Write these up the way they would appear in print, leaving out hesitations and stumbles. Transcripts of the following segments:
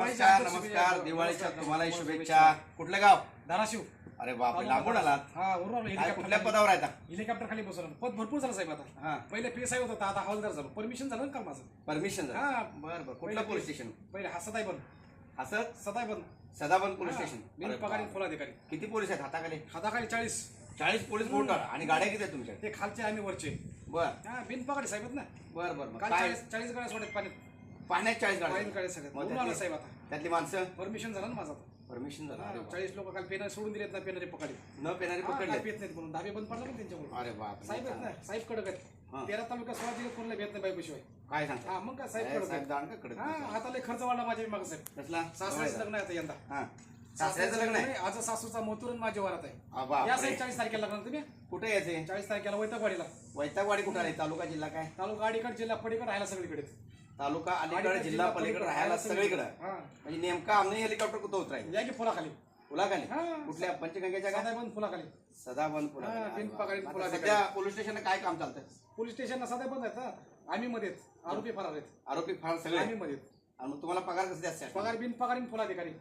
नमस्कार नमस्कार दिवाळीच्या तुम्हाला शुभेच्छा. कुठलं गाव? धाराशिव. अरे बापरे, लांबून आलात. हा वरून काय कुठल्या पदावर आहे आता? हेलिकॉप्टर खाली बसवलं. पद भरपूर झालं साहेब आता. हा पहिले PSI होता आता हवालदार झालो. परमिशन झालं ना काल माझं. परमिशन हा. बरं बरं. कुठलं पोलीस स्टेशन? पहिले सदाई बंद हसत सदाई बंद सदाबंद पोलीस स्टेशन. बिन अरे पगारी बाप. फुल अधिकारी. किती पोलीस आहेत हाताखाली? हाताखाली 40. 40 पोलीस मोठा. आणि गाड्या किती आहेत तुमच्या? ते खालचे आम्ही वरचे. बर हा बिन पगारी साहेब आहेत ना. बर बर. काल काय 40 गाड्या सोडत पाण्यात. पाण्यात 40 गाड्या? गाड्या सगळ्यात मग वरून आलं त्यातली- साहेब आता. त्यातली माणसं? परमिशन झालं ना माझं आता. परमिशन झालं. अरे बाप. 40 लोक काल पेनारी सोडून दिलेत ना. पेनारी पकडली. न पेणारी काय पकडले? पेत नाहीत म्हणून धाबे बंद पडला पण त्यांच्यामुळे. अरे बाप. साहेब आहेत ना. साहेब कडक हा. आहेत. 13 तालुका 16 दिवस कोणाला भेट नाही बायकोशिवाय. काय सांगता? हा मग काय साहेब कडक आहेत. साहेब दांड का कडक? हा आता लय खर्च वाढला माझ्या मागं साहेब. कसला? सासऱ्याचं लग्न आहे आता यंदा. हा सासऱ्याचं लग्न आहे? आज सासूचा मोतून माझ्या वरात आहे. बापरे. या साहेब 40 तारखेला लग्न तुम्ही. कुठे यायचे? 40 तारखेला वैतकवाडीला. वैतागवाडी कुठे आहे? तालुका जिल्हा काय? तालुका अलीकड जिल्हा पलीकड राहायला सगळीकडे. तालुका अलीकडे जिल्हा पलीकडे राहायला सगळीकडे. हा म्हणजे नेमका आम्ही हेलिकॉप्टर कुठं उतरायचं? या की फुलाखाली. फुलाखाली? हा. कुठल्या पंचगंगेच्या काय? सदाई बंद फुलाखाली. सदाबंद हा, फुलाखाली. बिनपगारी आता फुलाखाली. सध्या पोलीस स्टेशनला काय काम चालतं? पोलीस स्टेशनला सदाई बंद आहेत ना. आम्ही मध्ये आहेत. आरोपी फरार आहेत. आरोपी फरार सगळे? आम्ही मध्ये आहेत. आणि मग तुम्हाला पगार कसं द्यायचा? पगार बिन पगारी फुल अधिकारी.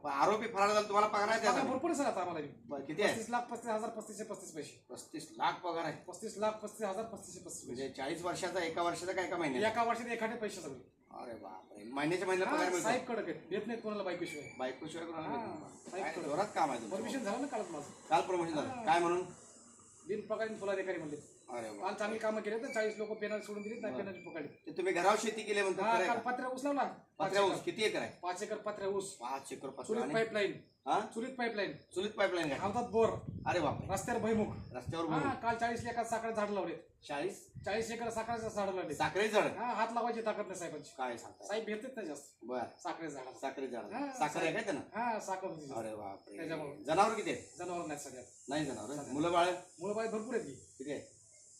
आरोपी फरार झाला तुम्हाला पगार नाही पगार द्यायचा? भरपूर सर आता आम्हाला. बरं, किती आहे? 35,35,000 35,035 पैसे. 35 लाख पगार आहे. 35,35,000 35,035 पैसे. म्हणजे 40 वर्षाचा एका वर्षाचा काय का महिन्यात? एका वर्षात एखादे पैसे सगळे. अरे बापरे. महिन्याच्या महिन्याला पगार हा, मिळतो? साहेब कडक आहेत. देत नाहीत कोणाला बायकोशिवाय. बायकोशिवाय कोणाला हा, मिळतो? साहेब काय कडक. जोरात काम आहे तुमचं. परमिशन झालं ना कालच माझं. काल प्रमोशन झालं. काय म्हणून? बिन पगारी फुल अधिकारी म्हणले. अरे वा. काल चांगली कामं केली तर 40 लोक पेनाला सोडून दिली नाही पेनाची पकडली. ते तुम्ही घरावर शेती केली म्हणतो, खरं आहे काल का? पत्र्या ऊस लावला. पत्र्या ऊस किती एकर आहे? 5 एकर पत्र्या ऊस. 5 एकर पासून. चुलीत आणि पाईपलाईन. हा चुलीत पाईपलाईन. चुलीत पाईपलाईन काय? हातात बोर. अरे बापरे. रस्त्यावर भैमुख. रस्त्यावर हा बोलू. काल 40 एकर साखर झाड लावले. 40 एकर साखरेचं झाड लावले. साखरे झाड? हा हात लावायची ताकद नाही साहेबांची. काय सांगता? साहेब भेटत नाही जास्त बर. साखरे झाड. साखरे झाड. हा, साखर आहे काय त्यांना? हा साखर होती. अरे बापरे. त्याच्यामुळे. जनावर किती आहेत? जनावर नाही सगळ्यात. नाही जनावर. मुलं बाळ मुलं बाई भरपूर आहेत की. किती आहे?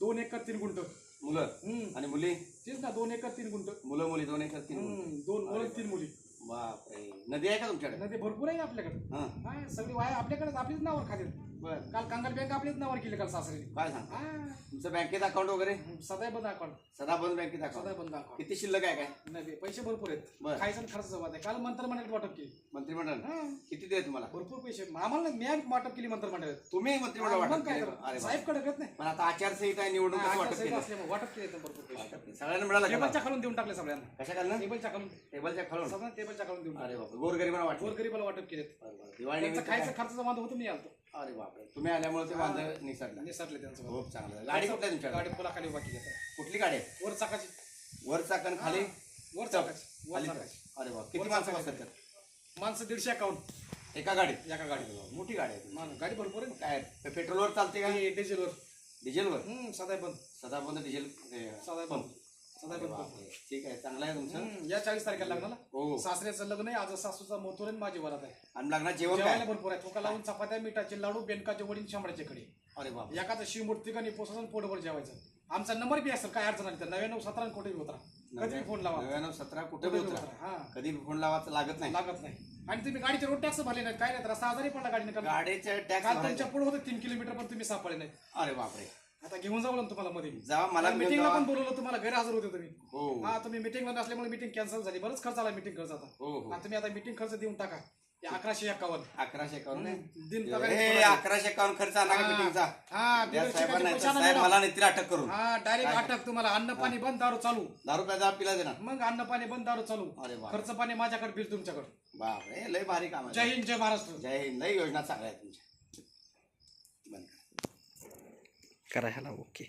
2 एकर 3 गुंठ. मुलं आणि मुली? तेच ना 2 एकर 3 गुंठ. मुलं मुली 2 एकर 3 2 मुलं 3 मुली. बापरे. नदी आहे का तुमच्याकडे? नदी भरपूर आहे आपल्याकडे. हा हा सगळी वाया आपल्याकडे आपलीच नावावर खाते. बर. काल कांगल बँक आपलीच नावावर केली काल सासरी. काय सांगता? हा तुमचं बँकेत अकाउंट वगैरे? सदाय बंद अकाउंट. सदाबंद बँकेत अकाउंट? सदाय बंद अकाउंट. किती शिल्लक आहे काय? नाही पैसे भरपूर आहेत. बरं. खायचं आणि खर्च जवळ आहे. काल मंत्रिमंडळात वाटप केली. मंत्रिमंडळ हा किती दिले तुम्हाला? भरपूर पैसे आम्हाला नाही, मी आणि वाटप केली मंत्रिमंडळात. तुम्ही मंत्रिमंडळ मग वाटप काय केले? तर, अरे साहेब कडक आहेत नाही. पण आता आचारसंहिता आहे, निवडणूक हा, वाटप आता साहेब केलं? असल्यामुळे वाटप केले तर भरपूर पैसे. वाटप केलं. सगळ्यांना मिळालं का? टेबलच्या खालून देऊन टाकले सगळ्यांना. कशा खाल्लं? टेबलच्या खालून. टेबलच्या खालून? सगळ्यांना टेबलच्या खालून देऊन अरे बापरे. गोरगरिबांना वाटलं? गोरगरीबाला वाटप केलेत. दिवाळी त्यांचा निमित्त खायचं काय? खर्चाचा वांदा होतो मी आलतो. अरे बापरे. तुम्ही आल्यामुळे ते वांदं निसरलं. निसरले त्यांचं. खूप चांगलं आहे. गाडी कुठल्या तुमच्याकडे? गाडी फुलाखाली उभा केली आता. कुठली गाडी आहे? वर चाकाची. वर चाकण खाली? वर चाकाची. वर खाली चाकाची. अरे बाप. किती वर माणसं चाकाची. बसतात त्यात? माणसं 151 एका गाडीत? एका गाडीत. मोठी गाडी आहे. गाडी भरपूर आहे. काय पेट्रोलवर चालते का? डिझेलवर. डिझेलवर? सदाय बंद. सदाबंद डिझेल सदाय पंप. बंद. सदाय अरे बंद. बापरे. ठीक आहे, चांगलं आहे तुमचं. या 40 तारखेला लग्नाला. हो. सासऱ्याचं लग्न आहे. आज सासूचा मोतूर आणि माझी वरात आहे. आणि लग्नात जेवण काय? जेवायला भरपूर आहे. चोका लावून चपात्या, मिठाचे लाडू, बेनकाचे वडील, शांबड्याचे कडी. अरे बाप. एखादं शिवमूर्ती का पोसाचं पोटभर जेवायचं. आमचा नंबर बी असेल काय अडचण आली तर 9917 कोटी होता. कधी फोन लावा. 9917 कुठे बी उतरा. हा कधी फोन लावायचं लागत नाही. लागत नाही. आणि तुम्ही गाडीचे रोड टॅक्स भरले नाहीत काय नाही रस्ता आजारी पडला गाडीने. गाडीचे टॅक्स काल तुमच्या पुढे होते 3 किलोमीटर पण तुम्ही सापडले नाही. अरे बापरे. आता घेऊन जाऊ ना तुम्हाला मध्ये. जावा मला घेऊन मिटिंगला जावा. पण बोलवलं तुम्हाला गैरहजर होते तुम्ही. हो हा तुम्ही मिटिंगला नसल्यामुळे मिटिंग कॅन्सल झाली. बरंच खर्च आला मिटिंग खर्च आता. हो हो. आणि तुम्ही आता मिटिंग खर्च देऊन टाका. 1151 1151 दिन हे पगारी. 1151 खर्च आला का मीटिंगचा? हा त्या बिगर साहेबांना चिकाचे नाही तर पैशानं साहेब देणार. मला नेतील अटक करून. हा डायरेक्ट अटक तुम्हाला. अन्न पाणी बंद, दारू चालू. दारू प्यायचा पिला देणार? मग अन्न पाणी बंद, दारू चालू. अरे बाप. खर्च पाणी माझ्याकडे, बिल तुमच्याकडे. बापरे. लय भारी काम आहे. जय हिंद, जय महाराष्ट्र. जय हिंद. लय योजना चांगल्या आहेत तुमच्या. बंद करा. करा ह्याला ओके.